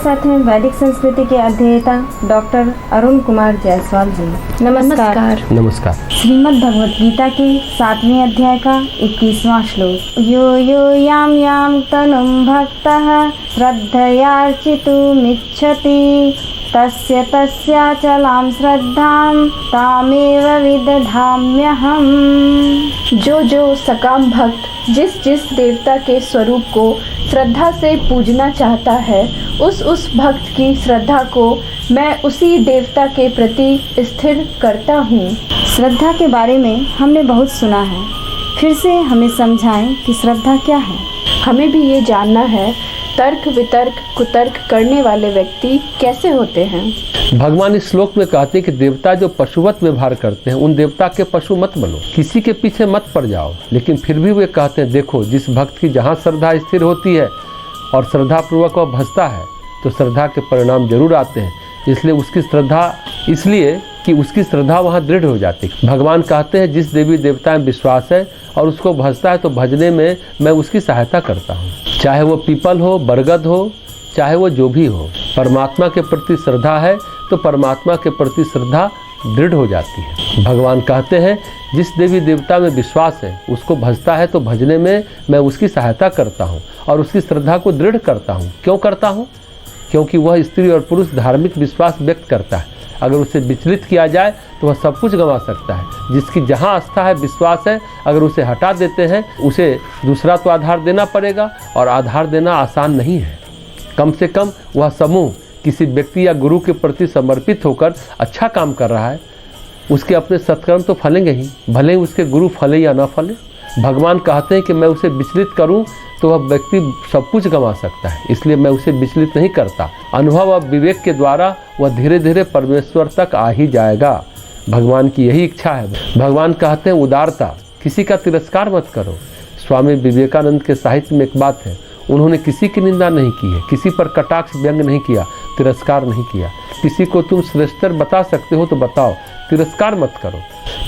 साथ हैं वैदिक संस्कृति के अध्येता डॉक्टर अरुण कुमार जायसवाल जी। नमस्कार। नमस्कार। श्रीमद् भगवत गीता के 7वें अध्याय का 21वां श्लोक। यो यो याम याम तनुम भक्तः श्रद्धयार्चितुमिच्छति तस्य तस्याचलां श्रद्धां तामेव विदधाम्यहम्। जो सकाम भक्त जिस देवता के स्वरूप को श्रद्धा से पूजना चाहता है, उस भक्त की श्रद्धा को मैं उसी देवता के प्रति स्थिर करता हूँ। श्रद्धा के बारे में हमने बहुत सुना है, फिर से हमें समझाएं कि श्रद्धा क्या है। हमें भी ये जानना है, तर्क वितर्क कुतर्क करने वाले व्यक्ति कैसे होते हैं। भगवान इस श्लोक में कहते हैं कि देवता जो पशुवत व्यवहार करते हैं, उन देवता के पशु मत बनो, किसी के पीछे मत पड़ जाओ। लेकिन फिर भी वे कहते हैं, देखो जिस भक्त की जहाँ श्रद्धा स्थिर होती है और श्रद्धा पूर्वक वह भजता है तो श्रद्धा के परिणाम जरूर आते हैं। इसलिए कि उसकी श्रद्धा वहाँ दृढ़ हो जाती है। भगवान कहते हैं जिस देवी देवता में विश्वास है और उसको भजता है तो भजने में मैं उसकी सहायता करता हूँ। चाहे वो पीपल हो, बरगद हो, चाहे वो जो भी हो, परमात्मा के प्रति श्रद्धा है तो परमात्मा के प्रति श्रद्धा दृढ़ हो जाती है। भगवान कहते हैं जिस देवी देवता में विश्वास है उसको भजता है तो भजने में मैं उसकी सहायता करता हूँ और उसकी श्रद्धा को दृढ़ करता हूँ। क्यों करता हूँ? क्योंकि वह स्त्री और पुरुष धार्मिक विश्वास व्यक्त करता है। अगर उसे विचलित किया जाए तो वह सब कुछ गंवा सकता है। जिसकी जहाँ आस्था है, विश्वास है, अगर उसे हटा देते हैं, उसे दूसरा तो आधार देना पड़ेगा और आधार देना आसान नहीं है। कम से कम वह समूह किसी व्यक्ति या गुरु के प्रति समर्पित होकर अच्छा काम कर रहा है, उसके अपने सत्कर्म तो फलेंगे ही, भले ही उसके गुरु फले या ना फले। भगवान कहते हैं कि मैं उसे विचलित करूं तो वह व्यक्ति सब कुछ गंवा सकता है, इसलिए मैं उसे विचलित नहीं करता। अनुभव और विवेक के द्वारा वह धीरे धीरे परमेश्वर तक आ ही जाएगा। भगवान की यही इच्छा है। भगवान कहते हैं उदारता, किसी का तिरस्कार मत करो। स्वामी विवेकानंद के साहित्य में एक बात है, उन्होंने किसी की निंदा नहीं की है, किसी पर कटाक्ष व्यंग नहीं किया, तिरस्कार नहीं किया। किसी को तुम श्रेष्ठतर बता सकते हो तो बताओ, तिरस्कार मत करो।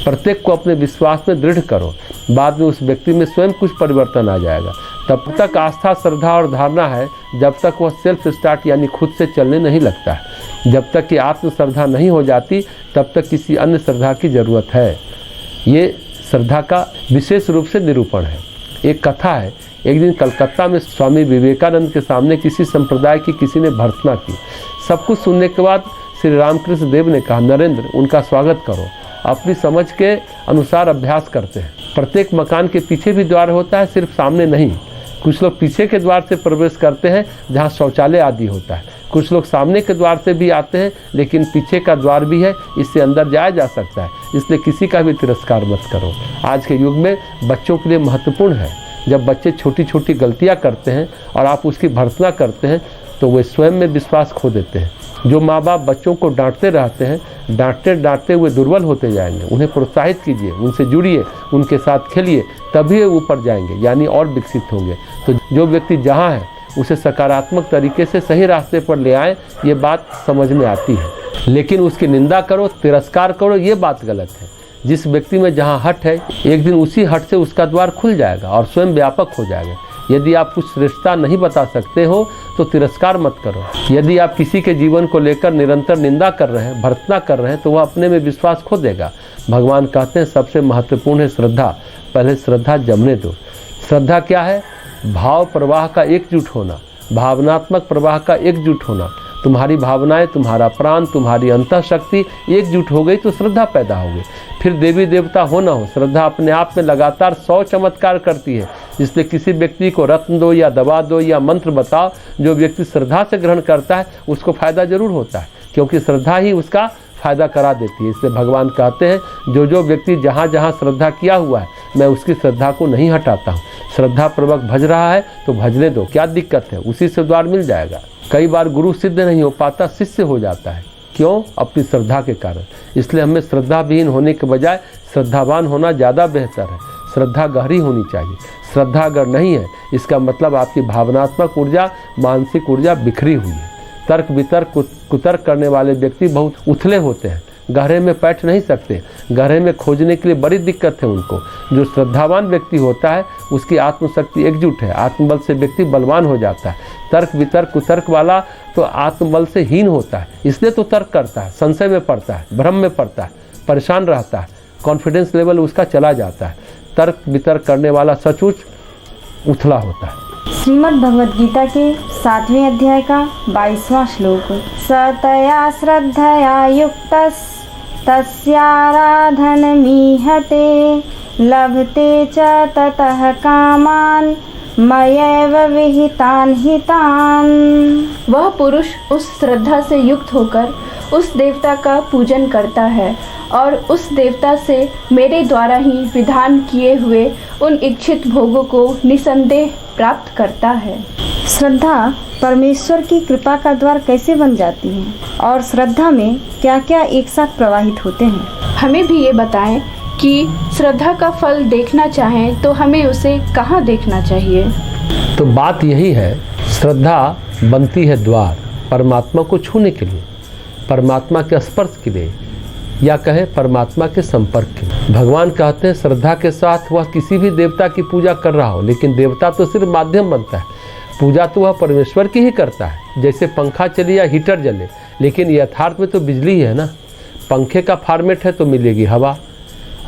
प्रत्येक को अपने विश्वास में दृढ़ करो, बाद में उस व्यक्ति में स्वयं कुछ परिवर्तन आ जाएगा। तब तक आस्था, श्रद्धा और धारणा है जब तक वह सेल्फ स्टार्ट यानी खुद से चलने नहीं लगता है। जब तक कि आत्म श्रद्धा नहीं हो जाती तब तक किसी अन्य श्रद्धा की जरूरत है। ये श्रद्धा का विशेष रूप से निरूपण है। एक कथा है, एक दिन कलकत्ता में स्वामी विवेकानंद के सामने किसी संप्रदाय की किसी ने भर्त्सना की। सब कुछ सुनने के बाद श्री रामकृष्ण देव ने कहा, नरेंद्र, उनका स्वागत करो, अपनी समझ के अनुसार अभ्यास करते हैं। प्रत्येक मकान के पीछे भी द्वार होता है, सिर्फ सामने नहीं। कुछ लोग पीछे के द्वार से प्रवेश करते हैं जहाँ शौचालय आदि होता है, कुछ लोग सामने के द्वार से भी आते हैं लेकिन पीछे का द्वार भी है, इससे अंदर जाया जा सकता है। इसलिए किसी का भी तिरस्कार मत करो। आज के युग में बच्चों के लिए महत्वपूर्ण है, जब बच्चे छोटी छोटी गलतियां करते हैं और आप उसकी भर्त्सना करते हैं तो वे स्वयं में विश्वास खो देते हैं। जो माँ बाप बच्चों को डांटते रहते हैं, डांटते डांटते हुए दुर्बल होते जाएंगे। उन्हें प्रोत्साहित कीजिए, उनसे जुड़िए, उनके साथ खेलिए, तभी वे ऊपर जाएंगे यानी और विकसित होंगे। तो जो व्यक्ति जहाँ है उसे सकारात्मक तरीके से सही रास्ते पर ले आए, ये बात समझ में आती है। लेकिन उसकी निंदा करो, तिरस्कार करो, ये बात गलत है। जिस व्यक्ति में जहाँ हट है, एक दिन उसी हट से उसका द्वार खुल जाएगा और स्वयं व्यापक हो जाएगा। यदि आप कुछ श्रेष्ठता नहीं बता सकते हो तो तिरस्कार मत करो। यदि आप किसी के जीवन को लेकर निरंतर निंदा कर रहे हैं, भर्त्सना कर रहे हैं, तो वह अपने में विश्वास खो देगा। भगवान कहते हैं सबसे महत्वपूर्ण है श्रद्धा, पहले श्रद्धा जमने दो। श्रद्धा क्या है? भाव प्रवाह का एकजुट होना, भावनात्मक प्रवाह का एकजुट होना। तुम्हारी भावनाएं, तुम्हारा प्राण, तुम्हारी अंतःशक्ति एकजुट हो गई तो श्रद्धा पैदा हो गई। फिर देवी देवता हो ना हो, श्रद्धा अपने आप में लगातार 100 चमत्कार करती है। इसलिए किसी व्यक्ति को रत्न दो या दवा दो या मंत्र बताओ, जो व्यक्ति श्रद्धा से ग्रहण करता है उसको फायदा जरूर होता है, क्योंकि श्रद्धा ही उसका फायदा करा देती है। इसलिए भगवान कहते हैं जो व्यक्ति जहाँ जहाँ श्रद्धा किया हुआ है, मैं उसकी श्रद्धा को नहीं हटाता हूँ। श्रद्धा पूर्वक भज रहा है तो भजने दो, क्या दिक्कत है, उसी से द्वार मिल जाएगा। कई बार गुरु सिद्ध नहीं हो पाता, शिष्य हो जाता है। क्यों? अपनी श्रद्धा के कारण। इसलिए हमें श्रद्धाविहीन होने के बजाय श्रद्धावान होना ज़्यादा बेहतर है। श्रद्धा गहरी होनी चाहिए। श्रद्धा अगर नहीं है, इसका मतलब आपकी भावनात्मक ऊर्जा, मानसिक ऊर्जा बिखरी हुई है। तर्क वितर्क कुतर्क करने वाले व्यक्ति बहुत उथले होते हैं, गहरे में बैठ नहीं सकते। गहरे में खोजने के लिए बड़ी दिक्कत है उनको। जो श्रद्धावान व्यक्ति होता है उसकी आत्मशक्ति एकजुट है, आत्मबल से व्यक्ति बलवान हो जाता है। तर्क वितर्क कुतर्क वाला तो आत्मबल से हीन होता है, इसलिए तो तर्क करता है, संशय में पड़ता है, भ्रम में पड़ता है, परेशान रहता है, कॉन्फिडेंस लेवल उसका चला जाता है। तर्क वितर्क करने वाला सचमुच उथला होता है। श्रीमद् भगवद गीता के 7वें अध्याय का 22वां श्लोक। सतया श्रद्धया युक्तस् तस्याराधनमीहते लभते च ततः कामान् मयैव विहितान् हितान्। वह पुरुष उस श्रद्धा से युक्त होकर उस देवता का पूजन करता है और उस देवता से मेरे द्वारा ही विधान किए हुए उन इच्छित भोगों को निसंदेह प्राप्त करता है। श्रद्धा परमेश्वर की कृपा का द्वार कैसे बन जाती है और श्रद्धा में क्या क्या एक साथ प्रवाहित होते हैं? हमें भी ये बताएं कि श्रद्धा का फल देखना चाहें तो हमें उसे कहाँ देखना चाहिए? तो बात यही है, श्रद्धा बनती है द्वार परमात्मा को छूने के लिए, परमात्मा के स्पर्श के लिए, या कहें परमात्मा के संपर्क के लिए। भगवान कहते हैं श्रद्धा के साथ वह किसी भी देवता की पूजा कर रहा हो, लेकिन देवता तो सिर्फ माध्यम बनता है, पूजा तो वह परमेश्वर की ही करता है। जैसे पंखा चले या हीटर जले, लेकिन यथार्थ में तो बिजली ही है ना। पंखे का फॉर्मेट है तो मिलेगी हवा,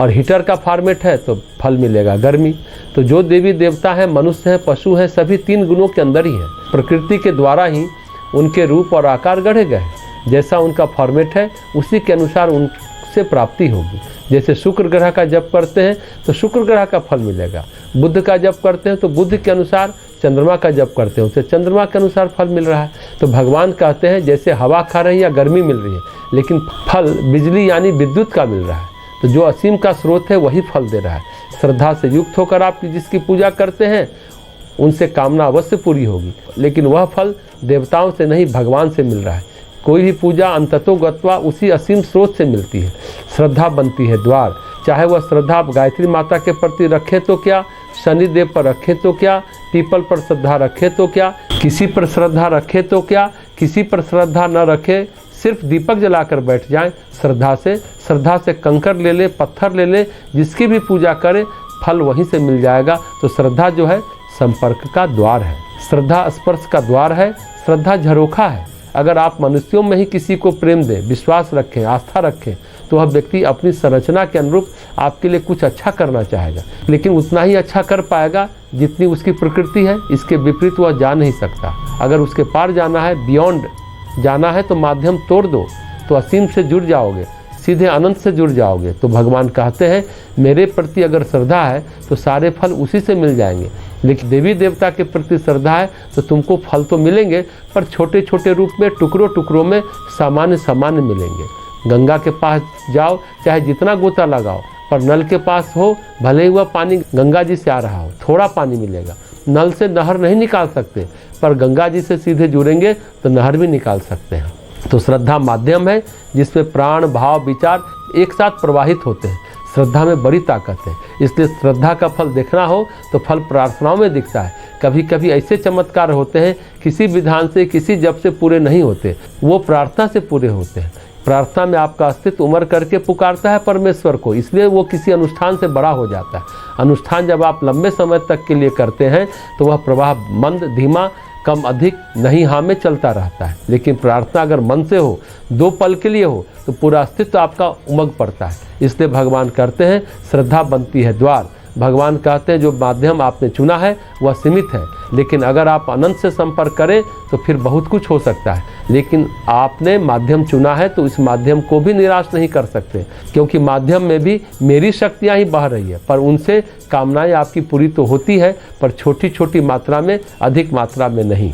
और हीटर का फॉर्मेट है तो फल मिलेगा गर्मी। तो जो देवी देवता है, मनुष्य है, पशु है, सभी 3 गुणों के अंदर ही है। प्रकृति के द्वारा ही उनके रूप और आकार गढ़े गए, जैसा उनका फॉर्मेट है उसी के अनुसार उनसे प्राप्ति होगी। जैसे शुक्र ग्रह का जप करते हैं तो शुक्र ग्रह का फल मिलेगा, बुध का जप करते हैं तो बुध के अनुसार, चंद्रमा का जप करते हैं उसे चंद्रमा के अनुसार फल मिल रहा है। तो भगवान कहते हैं जैसे हवा खा रहे हैं या गर्मी मिल रही है, लेकिन फल बिजली यानी विद्युत का मिल रहा है। तो जो असीम का स्रोत है वही फल दे रहा है। श्रद्धा से युक्त होकर आप जिसकी पूजा करते हैं उनसे कामना अवश्य पूरी होगी, लेकिन वह फल देवताओं से नहीं भगवान से मिल रहा है। कोई भी पूजा अंततो गत्वा उसी असीम स्रोत से मिलती है। श्रद्धा बनती है द्वार, चाहे वह श्रद्धा आप गायत्री माता के प्रति रखें तो क्या, शनिदेव पर रखें तो क्या, पीपल पर श्रद्धा रखें तो क्या, किसी पर श्रद्धा रखें तो क्या, किसी पर श्रद्धा न रखें, सिर्फ दीपक जलाकर बैठ जाएं श्रद्धा से कंकर ले ले, पत्थर ले ले, जिसकी भी पूजा करें फल वहीं से मिल जाएगा। तो श्रद्धा जो है संपर्क का द्वार है, श्रद्धा स्पर्श का द्वार है, श्रद्धा झरोखा है। अगर आप मनुष्यों में ही किसी को प्रेम दें, विश्वास रखें, आस्था रखें, तो वह व्यक्ति अपनी संरचना के अनुरूप आपके लिए कुछ अच्छा करना चाहेगा, लेकिन उतना ही अच्छा कर पाएगा जितनी उसकी प्रकृति है। इसके विपरीत वह जा नहीं सकता। अगर उसके पार जाना है, बियॉन्ड जाना है, तो माध्यम तोड़ दो, तो असीम से जुड़ जाओगे, सीधे अनंत से जुड़ जाओगे। तो भगवान कहते हैं मेरे प्रति अगर श्रद्धा है तो सारे फल उसी से मिल जाएंगे। लेकिन देवी देवता के प्रति श्रद्धा है तो तुमको फल तो मिलेंगे, पर छोटे छोटे रूप में, टुकड़ों टुकड़ों में, सामान्य सामान्य मिलेंगे। गंगा के पास जाओ, चाहे जितना गोता लगाओ, पर नल के पास हो, भले ही वह पानी गंगा जी से आ रहा हो, थोड़ा पानी मिलेगा। नल से नहर नहीं निकाल सकते, पर गंगा जी से सीधे जुड़ेंगे तो नहर भी निकाल सकते हैं। तो श्रद्धा माध्यम है जिसमें प्राण, भाव, विचार एक साथ प्रवाहित होते हैं। श्रद्धा में बड़ी ताकत है, इसलिए श्रद्धा का फल देखना हो तो फल प्रार्थनाओं में दिखता है। कभी कभी ऐसे चमत्कार होते हैं किसी विधान से, किसी जप से पूरे नहीं होते, वो प्रार्थना से पूरे होते हैं। प्रार्थना में आपका अस्तित्व उमड़ करके पुकारता है परमेश्वर को, इसलिए वो किसी अनुष्ठान से बड़ा हो जाता है। अनुष्ठान जब आप लंबे समय तक के लिए करते हैं तो वह प्रवाह मंद, धीमा, कम अधिक नहीं हाँ में चलता रहता है। लेकिन प्रार्थना अगर मन से हो, 2 पल के लिए हो, तो पूरा अस्तित्व आपका उमग पड़ता है। इसलिए भगवान कहते हैं श्रद्धा बनती है द्वार। भगवान कहते हैं जो माध्यम आपने चुना है वह सीमित है, लेकिन अगर आप अनंत से संपर्क करें तो फिर बहुत कुछ हो सकता है। लेकिन आपने माध्यम चुना है तो इस माध्यम को भी निराश नहीं कर सकते, क्योंकि माध्यम में भी मेरी शक्तियाँ ही बह रही है, पर उनसे कामनाएं आपकी पूरी तो होती है, पर छोटी छोटी मात्रा में, अधिक मात्रा में नहीं।